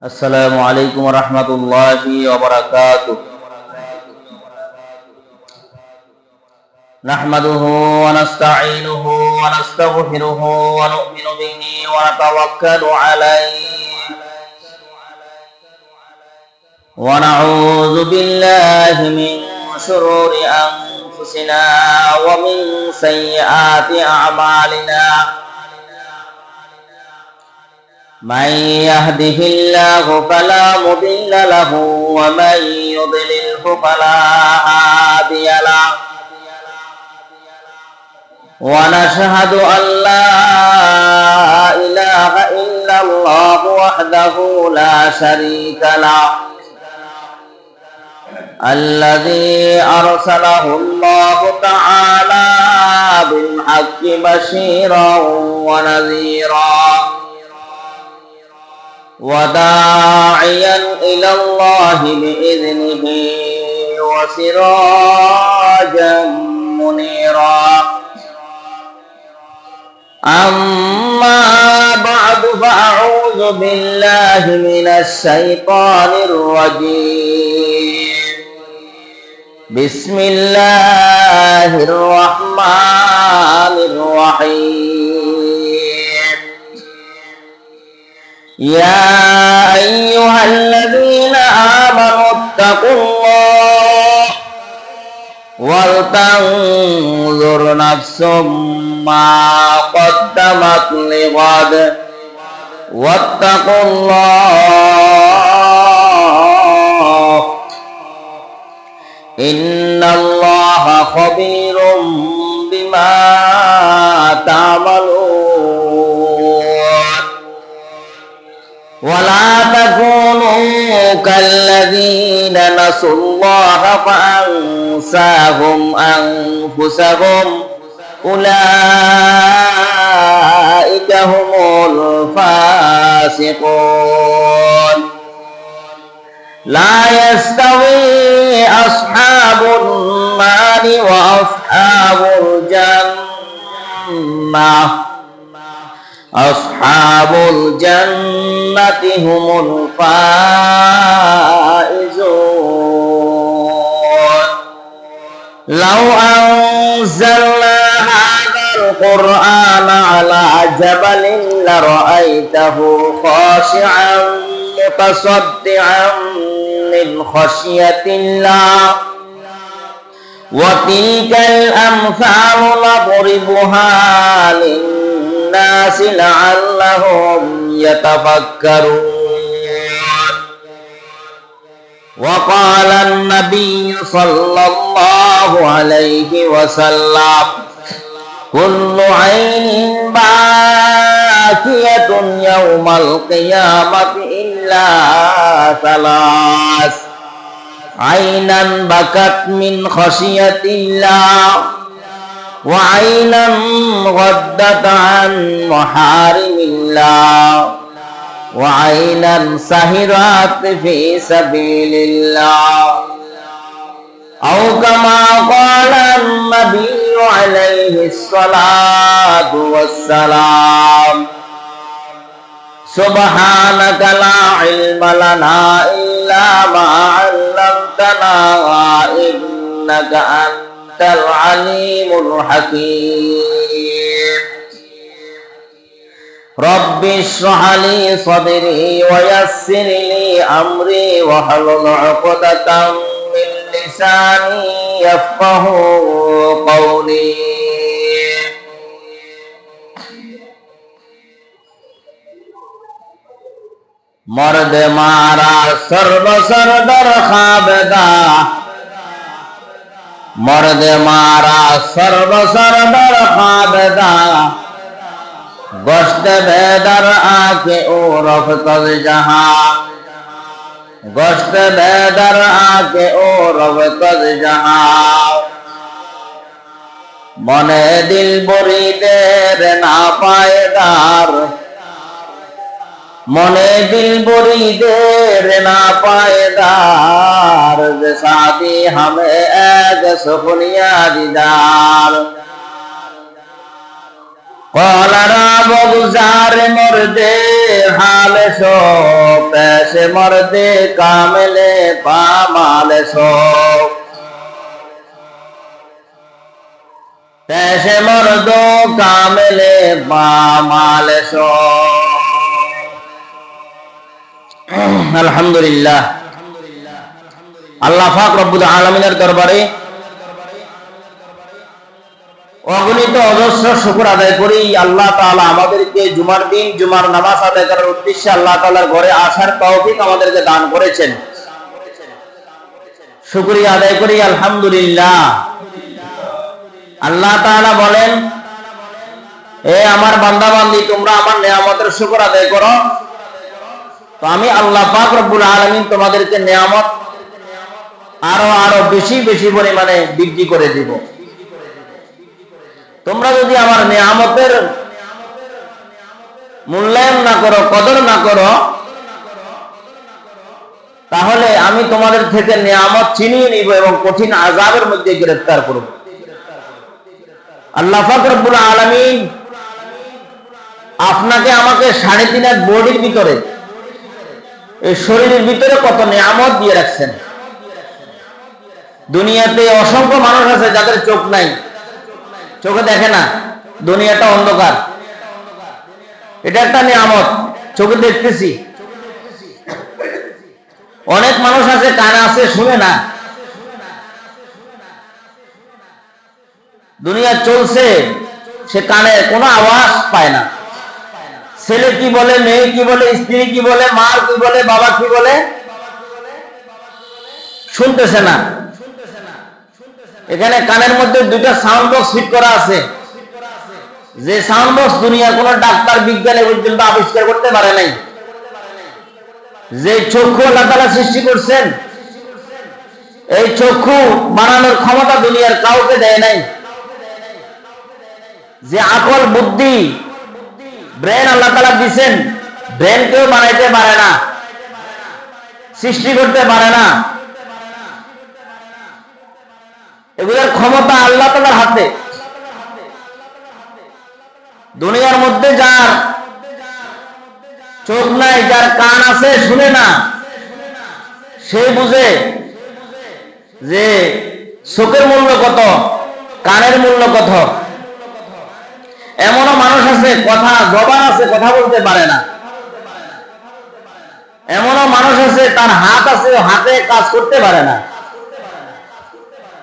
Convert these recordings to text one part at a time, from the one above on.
السلام عليكم ورحمة الله وبركاته. نحمده ونستعينه ونستغفره ونؤمن به ونتوكل عليه ونعوذ بالله من شرور أنفسنا ومن سيئات أعمالنا. من يهده الله فلا مضل له ومن يضلله فلا هادي له. ونشهد أن لا إله إلا الله وحده لا شريك له الذي أرسله الله تعالى بالحق بشيرا ونذيرا وداعيا إلى الله بإذنه وسراجا منيرا. أما بعد فأعوذ بالله من الشيطان الرجيم. بسم الله الرحمن الرحيم. يا أيها الذين آمنوا اتقوا الله ولتنظر نفس ما قدمت لغد واتقوا الله إن الله خبير بما تعملون. ولا تكونوا كالذين نسوا الله فأنساهم أنفسهم أولئك هم الفاسقون. لا يستوي أصحاب النار وأصحاب الجنة. أصحاب الجنة هم الفائزون. لو أنزلنا هذا القرآن على جبل لرأيته خاشعا متصدعا من خشية الله. وتلك الأمثال نضربها للناس لعلهم يتفكرون. وقال النبي صلى الله عليه وسلم كل عين باكية يوم القيامة إلا ثلاث: عينا بكت من خشية الله، وعينا غدت عن محارم الله، وعينا سهرت في سبيل الله. أو كما قال النبي عليه الصلاة والسلام سبحانك لا علم لنا إلا ما علمتنا إنك أنت العليم الحكيم. رب اشرح لي صدري ويسر لي أمري واحلل عقدة من لساني يفقه قولي. مرد مارا سرب سردر خابدا، مرد مارا سرب سردر خابدا، گشت بیدر آکے او رفتد جہاں، گشت بیدر آکے او رفتد جہاں. মনে দিল বরিদের না পায়দার, মনে দিল বরিদের না পায়দার, যে সাথী হামে এক সুখনিয়া দিদার. কলারা বগুজার মর্দে হাল সব পেশে মর্দে কামেলে পামাল শোক। পেশে মর্দ কামেলে পামাল শোক। আলহামদুলিল্লাহ, আল্লাহ পাক রব্বুল আলামিনের দরবারে অগণিত অজস্র শুকর আদায় করি। আল্লাহ তাআলা আমাদেরকে জুমার দিন জুমার নামাজ আদায় করার উদ্দেশ্যে আল্লাহ তাআলার ঘরে আসার তৌফিক আমাদেরকে দান করেছেন। শুকরিয়া আদায় করি আলহামদুলিল্লাহ। আল্লাহ তাআলা বলেন, এ আমার বান্দা বান্দি, তোমরা আমার নেয়ামতের শুকর আদায় করো, তো আমি আল্লাহ পাক রব্বুল আলামিন তোমাদেরকে নেয়ামত আরো বেশি বেশি পরিমাণে বৃদ্ধি করে দিব। তোমরা যদি আমার নেয়ামতের মূল্যায়ন না করো, কদর না করো, তাহলে আমি তোমাদের থেকে নেয়ামত ছিনিয়ে নিব এবং কঠিন আযাবের মধ্যে গ্রেফতার করব। আল্লাহ পাক রব্বুল আলামিন আপনাকে আমাকে 3.5 হাত বডির ভিতরে, এই শরীরের ভিতরে কত নেয়ামত দিয়ে রাখছেন। দুনিয়াতে অসংখ্য মানুষ আছে যাদের চোখ নাই, চোখে দেখে না, দুনিয়াটা অন্ধকার। এটা একটা নিয়ামত, চোখে দেখতেছি। অনেক মানুষ আছে কান আছে, শুনে না। দুনিয়া চলছে, সে কানে কোনো আওয়াজ পায় না। ছেলে কি বলে, মেয়ে কি বলে, স্ত্রী কি বলে, মা কি বলে, বাবা কি বলে, শুনতেছে না। এখানে কানের মধ্যে 2টা সাউন্ড বক্স ফিট করা আছে, যে সাউন্ড বক্স দুনিয়ার কোন ডাক্তার বিজ্ঞানী পর্যন্ত আবিষ্কার করতে পারে নাই। যে চক্ষু আল্লাহ তাআলা সৃষ্টি করছেন, এই চক্ষু বানানোর ক্ষমতা দুনিয়ার কাউকে দেয় নাই। যে আকল বুদ্ধি ব্রেন আল্লাহ তাআলা দিয়েছেন, ব্রেন কেউ বানাইতে পারে না, সৃষ্টি করতে পারে না। এগুলোর ক্ষমতা আল্লাহ তাআলার হাতে। দুনিয়ার মধ্যে যার চোখ নাই, যার কান আছে, শুনে না, সে বুঝে যে চোখের মূল্য কত, কানের মূল্য কত। এমনও মানুষ আছে, কথা জবান আছে, কথা বলতে পারে না। এমনও মানুষ আছে, তার হাত আছে, হাতে কাজ করতে পারে না।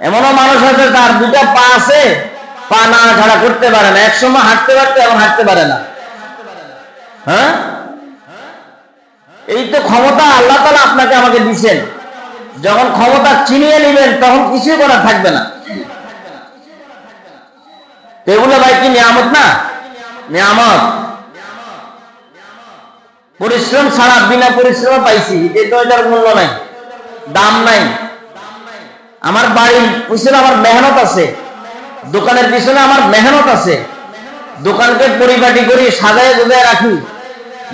এমনও মানুষ আছে, তার 2টা পা আছে, পা না ছাড়া করতে পারে না। একসময় হাঁটতে পারতে, এখন হাঁটতে পারে না। হ্যাঁ, এই তো ক্ষমতা আল্লাহ তাআলা আপনাকে আমাকে দিয়েছেন। যখন ক্ষমতা চিনিয়ে নেবেন, তখন কিছুই করার থাকবে না। এগুলো ভাই কি নিয়ামত না? নিয়ামত। পরিশ্রম ছাড়া, বিনা পরিশ্রমে পাইছি, এটার মূল্য নাই, দাম নাই। আমার বাড়ির পিছনে আমার মেহনত আছে, দোকানের পিছনে আমার মেহনত আছে। দোকানকে পরিপাটি করি, সাজায় গোজায় রাখি।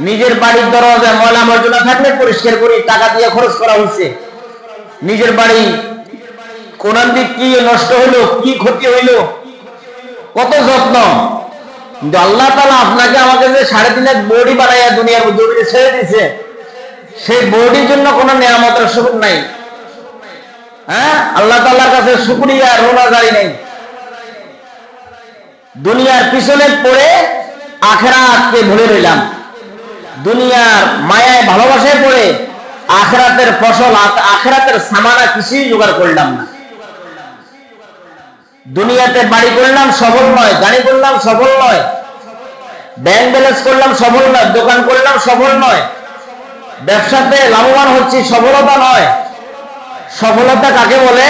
নিজের বাড়ির দরজায় ময়লা আবর্জনা থাকলে পরিষ্কার করি, টাকা দিয়ে খরচ করা হয়েছে। নিজের বাড়ি কোন দিক কি নষ্ট হইলো, কি ক্ষতি হইলো, কত যত্ন। কিন্তু আল্লাহ তাআলা আপনাকে আমাকে যে 3.5 হাত বডি বানাইয়া দুনিয়ার মধ্যে ছেড়ে দিয়েছে, সেই বডির জন্য কোনো নিয়ামতের শুকর নাই। হ্যাঁ, আল্লাহ তাআলার কাছে শুকরিয়া রোনাজারি নেই। দুনিয়ার পিছনে পড়ে আখিরাতকে ভুলে রইলাম। দুনিয়ার মায়ায় ভালোবাসায় পড়ে আখিরাতের ফসল, আখিরাতের সামানা কিছুই জোগাড় করলাম না। দুনিয়াতে বাড়ি করলাম, সফল নয়। গাড়ি করলাম, সফল নয়। ব্যাংক ব্যালেন্স করলাম, সফল নয়। দোকান করলাম, সফল নয়। ব্যবসাতে লাভবান হচ্ছি, সফলতা নয়। সফলতা কাকে বলে?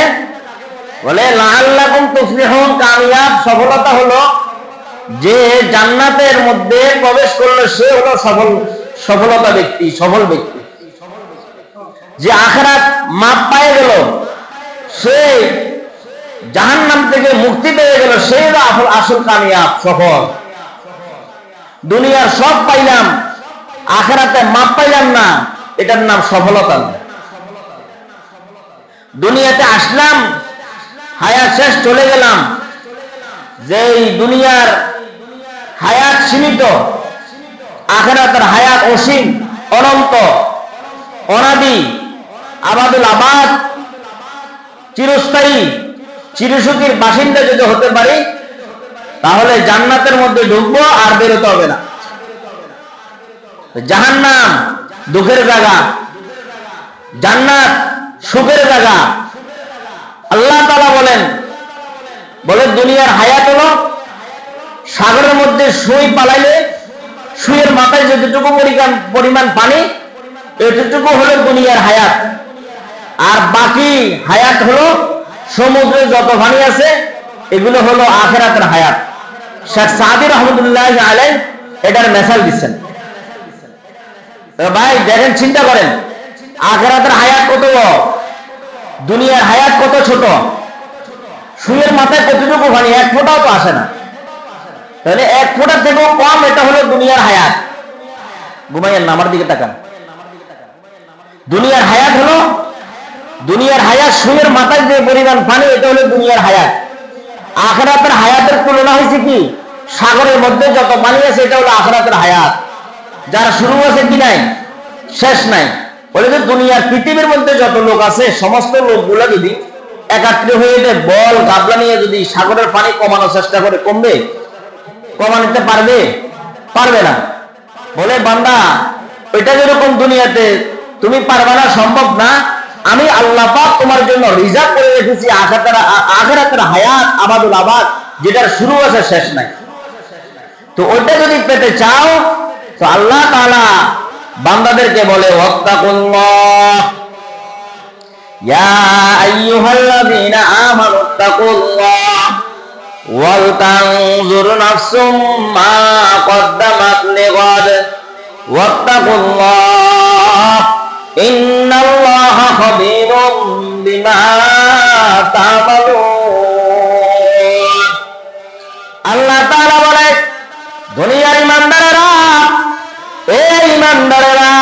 বলে লাআল্লাকুম তুফলিহুন, কামিয়াব। সফলতা হলো যে জান্নাতের মধ্যে প্রবেশ করলো, সে হলো সফলতা ব্যক্তি, সফল ব্যক্তি। যে আখিরাত মাপ পেয়ে গেল, সে জাহান্নাম থেকে মুক্তি পেয়ে গেল, সেই হলো আসল কামিয়াব, সফল। দুনিয়ার সব পাইলাম, আখিরাতে মাপ পাইলাম না, এটার নাম সফলতা না। দুনিয়াতে আসলাম, হায়াত শেষ, চলে গেলাম। যেই দুনিয়ার হায়াত সীমিত, আখিরাতের হায়াত অসীম, অনন্ত। অনাদি, আবাদুল আবাদ, চিরস্থায়ী, চিরসুখীর বাসিন্দা যদি হতে পারি, তাহলে জান্নাতের মধ্যে ঢুকবো আর বেরোতে হবে না। জাহান্নাম দুঃখের জায়গা, জান্নাত সুখের জায়গা। আল্লাহ তাআলা বলে দুনিয়ার হায়াত হলো সাগরের মধ্যে সুই পালাইলে সুইয়ের মাথায় যতটুকু পরিমাণ পানি, এতটুকু হলো দুনিয়ার হায়াত। আর বাকি হায়াত হলো সমুদ্রে যত পানি আছে, এগুলো হলো আখিরাতের হায়াত। শেখ সাদি রহমতুল্লাহ আলাইহি এটার মেসাল দিচ্ছেন। ভাই দেখেন, চিন্তা করেন, আখিরাতের হায়াত কত বড়, দুনিয়ার হায়াত কত ছোট। সুইয়ের মাথায় কতটুকু পানি, এক ফোঁটাও তো আসে না। তাহলে এক ফোঁটার থেকেও কম, এটা হলো দুনিয়ার হায়াত। ঘুমাইয়েন না, আমার দিকে তাকান। দুনিয়ার হায়াত হলো, দুনিয়ার হায়াত সুইয়ের মাথায় যে পরিমাণ পানি, এটা হলো দুনিয়ার হায়াত। আখিরাতের হায়াতের তুলনা হয়েছে কি, সাগরের মধ্যে যত পানি আছে, এটা হলো আখিরাতের হায়াত, যার শুরু আছে কি নাই, শেষ নাই। বলে যে দুনিয়ার পৃথিবীর মধ্যে যত লোক আছে, সমস্ত লোকগুলো যদি একাত্র হয়ে বল গাবলা নিয়ে যদি সাগরের পানি কমানোর চেষ্টা করে, কমাতে পারবে না। বলে বান্দা, ওইটা যেরকম দুনিয়াতে তুমি পারবে না, সম্ভব না, আমি আল্লাহ পাক তোমার জন্য রিজার্ভ করে রেখেছি আখিরাতের হায়াত, আবাদুল আবাদ, যেটার শুরু আছে শেষ নাই। তো ওইটা যদি পেতে চাও, তো আল্লাহ তাআলা বান্দাদেরকে বলে ওয়াত্তাকুল্লাহ, ইয়া আইয়ুহাল্লাযীনা আমানুত্তাকুল্লাহ ওয়াল তানজুর নাফসুম মা কদ্দামাত লিগাদ ওয়াত্তাকুল্লাহ ইন্নাল্লাহা খাবীরুম বিমা তা'মালুন। আল্লাহ তাআলা বলে, দুনিয়ার ঈমানদারেরা, এই ঈমানদারেরা,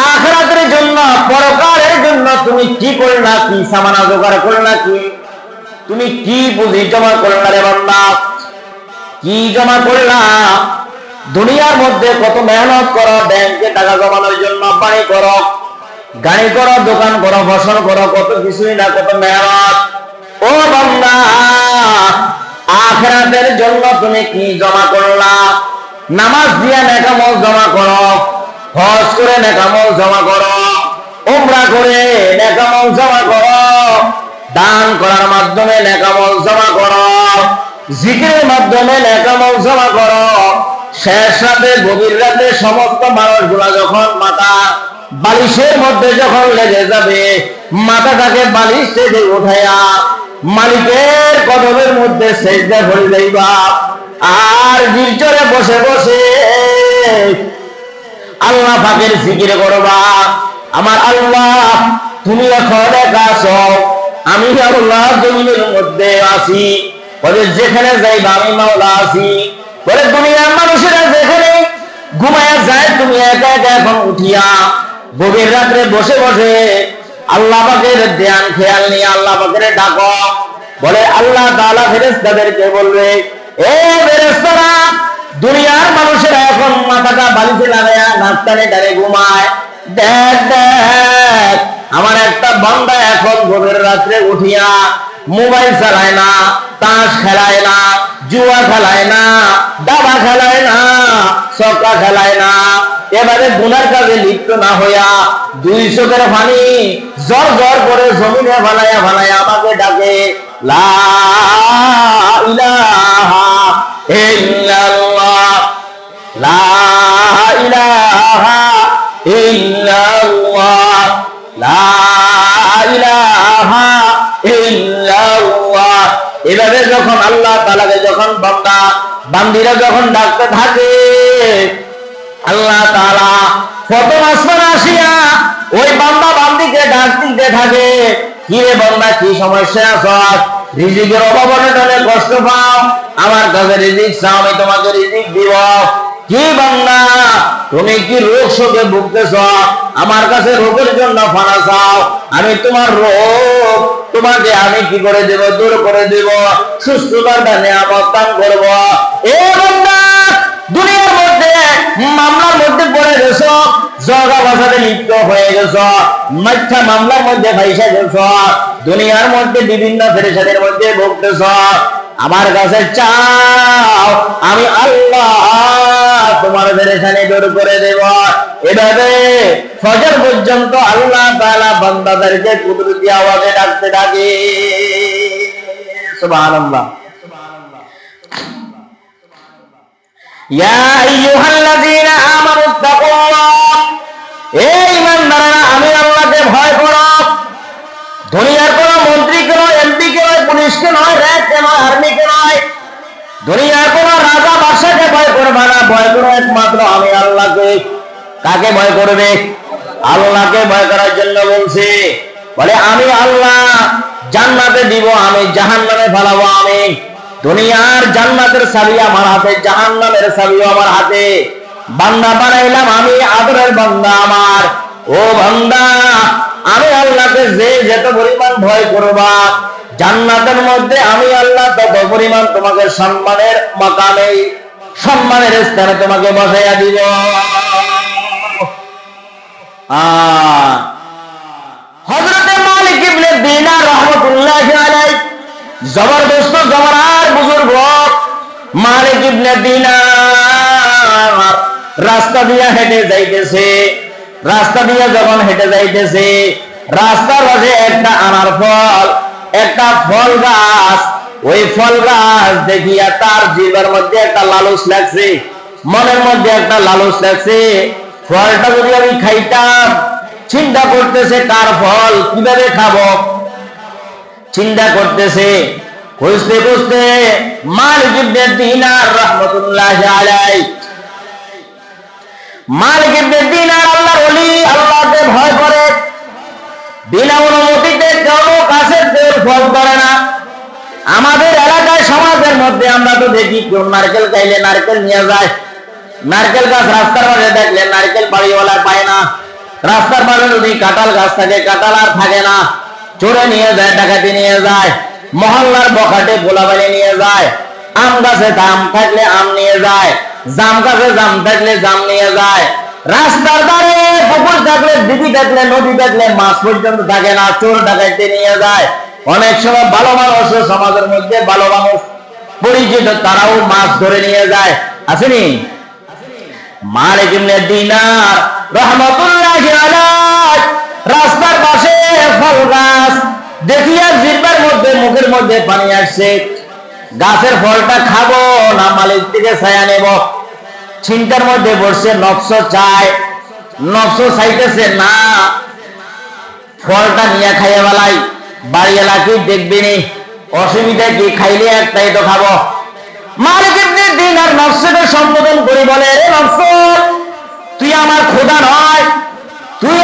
আখিরাতের জন্য, পরকালের জন্য তুমি কি করলা, কি সামানা জোগাড় করলা, কি তুমি কি পুঁজি জমা করলা রে বান্দা, কি জমা করলা? দুনিয়ার মধ্যে কত মেহনত করো, ব্যাংকে টাকা জমানোর জন্য বাড়ি করো, গাড়ি করো, দোকান করো, ফসল করো, কত কিছুই না, কত মেহনত। ও বান্দা, আখিরাতের জন্য তুমি কি জমা করলা? নামাজ দিয়া নেক আমল জমা করো, হজ করে নেক আমল জমা করো, উমরা করে নেক আমল জমা করো, দান করার মাধ্যমে নেক আমল জমা করো, জিকিরের মাধ্যমে নেক আমল জমা করো। শেষ রাতে, গভীর রাতে সমস্ত মানুষগুলা যখন মাথা বালিশের মধ্যে যখন লেগে যাবে, মাথাটাকে বালিশ থেকে উঠাইয়া মালিকের কদমের মধ্যে সেজদা করে যাইবা, আর গির্জরে বসে বসে আল্লাহ পাকের জিকির করবা। আমার আল্লাহ, তুমি এখন একা আছো, আমি আল্লাহ জমিনের মধ্যে আছি। বলে যেখানে যাইবা আমি মাওলা আছি। বলে দুনিয়ার মানুষেরা যেখানে ঘুমায়া যায়, তুমি একা একা এখন উঠিয়া গভীর রাত্রে বসে বসে আল্লাহ পাকের ধ্যান খেয়াল নিয়ে আল্লাহ পাকের ডাকো। বলে আল্লাহ তাআলা ফেরেশতাদেরকে বলবে, এ ফেরেশতারা, দুনিয়ার মানুষেরা এখন মাথাটা বালিশে লাগায়া নাস্তানে ডালে ঘুমায়, দেখ দেখ আমার একটা বান্দা এখন গভীর রাত্রে উঠিয়া মোবাইল চালায় না, তাস খেলায় না, জুয়া খেলায় না, দাবা খেলায় না, ছক্কা খেলায় না, এবারে গুনার কাজে লিপ্ত না হইয়া 2 চোখের পানি জর জর করে জমিনে ফালাইয়া ফালাইয়া আমাকে ডাকে, লা ইলাহা ইল্লাল্লাহ, লা ইলাহা ইল্লাল্লাহ, লা ইলাহা ইল্লাল্লাহ। এভাবে যখন আল্লাহ তাআলাকে যখন বান্দা বান্দিরা যখন ডাকতে থাকে, আল্লাহ তাআলা প্রথম আসমানে আসিয়া ওই বান্দা বান্দিকে ডাক দিতে থাকে, কি রে বান্দা, কি সমস্যা আছে? রিজিকের অভাব অনটনে কষ্ট পাও, আমার কাছে রিজিক চাও, আমি তোমাকে রিজিক দিব। কি বান্দা, তুমি কি রোগ শোকে ভুগতেছ? আমার কাছে রোগের জন্য ফানা চাও, আমি তোমার রোগ তোমাকে আমি কি করে দেব, দূর করে দেব, সুস্থতার নিয়ামত দান করব। এ বান্দা, দুনিয়ার মধ্যে মামলার মধ্যে পড়ে গেছো, জগা বাজারে লিপ্ত হয়ে গেছ, মিথ্যা মামলার মধ্যে ফাইসা গেছ, দুনিয়ার মধ্যে বিভিন্ন পেরেশানির মধ্যে ভুগতেছ। আমার কাছে চাও, আমি আল্লাহ তোমার পেরেশানি দূর করে দেব। এভাবে ফজর পর্যন্ত আল্লাহ তাআলা বান্দাদেরকে কুদরতি আওয়াজে ডাকতে থাকে। সুবহানাল্লাহ। ইয়া আইয়ুহাল্লাযীনা আমানুত্তাকুল্লাহ, এই ঈমানদাররা আমি আল্লাহকে ভয় করো। দুনিয়ার কোন মন্ত্রীকে নয়, এমপিকে নয়, পুলিশকে নয়, র্যাবকে নয়, আর্মিকে নয়, দুনিয়ার কোন রাজা বাদশাকে ভয় করবে না, ভয় করো একমাত্র আমি আল্লাহকে। কাকে ভয় করবে? আল্লাহকে ভয় করার জন্য বলছি। বলে আমি আল্লাহ জান্নাতে দিব, আমি জাহান্নামে ফেলাবো। আমি দুনিয়ার জান্নাতের চাবি আমার হাতে, জাহান্নামের চাবিও আমার হাতে। বান্দা বানাইলাম আমি, আদরের বান্দা আমার। ও বান্দা, আমি আল্লাহকে যে যত পরিমাণ ভয় করবা, জান্নাতের মধ্যে আমি আল্লাহ তত পরিমাণ তোমাকে সম্মানের মাকামে, সম্মানের স্থানে তোমাকে বসাইয়া দিব। হযরতে মালিক ইবনে দিনার রাহমাতুল্লাহি আলাইহি, জবরদস্ত জবরার বুজুর্গ মালিক ইবনে দিনার রাস্তা দিয়ে হেঁটে যাইতেছে। রাস্তা দিয়ে যখন হেঁটে যাইতেছে, রাস্তার পাশে একটা আনার ফল, একটা ফল গাছ। ওই ফল গাছ দেখিয়া তার জিহ্বার মধ্যে একটা লালস লাগছে, মনের মধ্যে একটা লালস লাগছে। ফলটা যদি আমি খাইতাম, চিন্তা করতেছে কার ফল, কিভাবে খাবো, চিন্তা করতেছে। খুঁজতে খুঁজতে মালিক ইবনে দিনার রাহমাতুল্লাহি আলাইহি, মালিক ইবনে দিনার আল্লাহর ওলি, আল্লাহকে ভয় করে, বিনা অনুমতিতে কেউ কাছে ফল করে না। আমাদের এলাকায় সমাজের মধ্যে আমরা তো দেখি কেউ নারকেল খাইলে নারকেল নিয়ে যায়। নারকেল গাছ রাস্তার মাঝে দেখলে নারকেল বাড়িওয়ালা পায় না। রাস্তার মাঝে যদি কাঁঠাল গাছ থাকে, কাঁঠাল আর থাকে না, চোরে নিয়ে যায়, ডাকাতি নিয়ে যায়, মহল্লার বখাটে গোলাবালি নিয়ে যায়। আম গাছে আম থাকলে আম নিয়ে যায়, জাম গাছে জাম থাকলে জাম নিয়ে যায়। রাস্তার ধারে পুকুর থাকলে, দিঘি থাকলে, নদী থাকলে মাছ পর্যন্ত থাকে না, চোর ডাকাইতে নিয়ে যায়। অনেক সময় ভালো মানুষ, সমাজের মধ্যে ভালো মানুষ পরিচিত, তারাও মাছ ধরে নিয়ে যায়। আসেনি? মালিক ইবনে দিনার রাহমাতুল্লাহি আলাইহি রাস্তার পাশে ফল গাছ দেখিয়া জিহ্বার মধ্যে, মুখের মধ্যে পানি আসছে। গাছের ফলটা খাবো না মালিক থেকে ছায়া নেব, চিন্তার মধ্যে বসছে। নফস চায়, নফস চাইতেছে না ফলটা নিয়ে খাইয়া বেলাই, বাড়িওয়ালা কি দেখবি নি, অসুবিধা কি, খাইলে একটাই তো খাবো। মালিক ইবনে দিনার নফসকে সম্বোধন করে বলে, রে নফস, তুই আমার খোদা নয়, তুই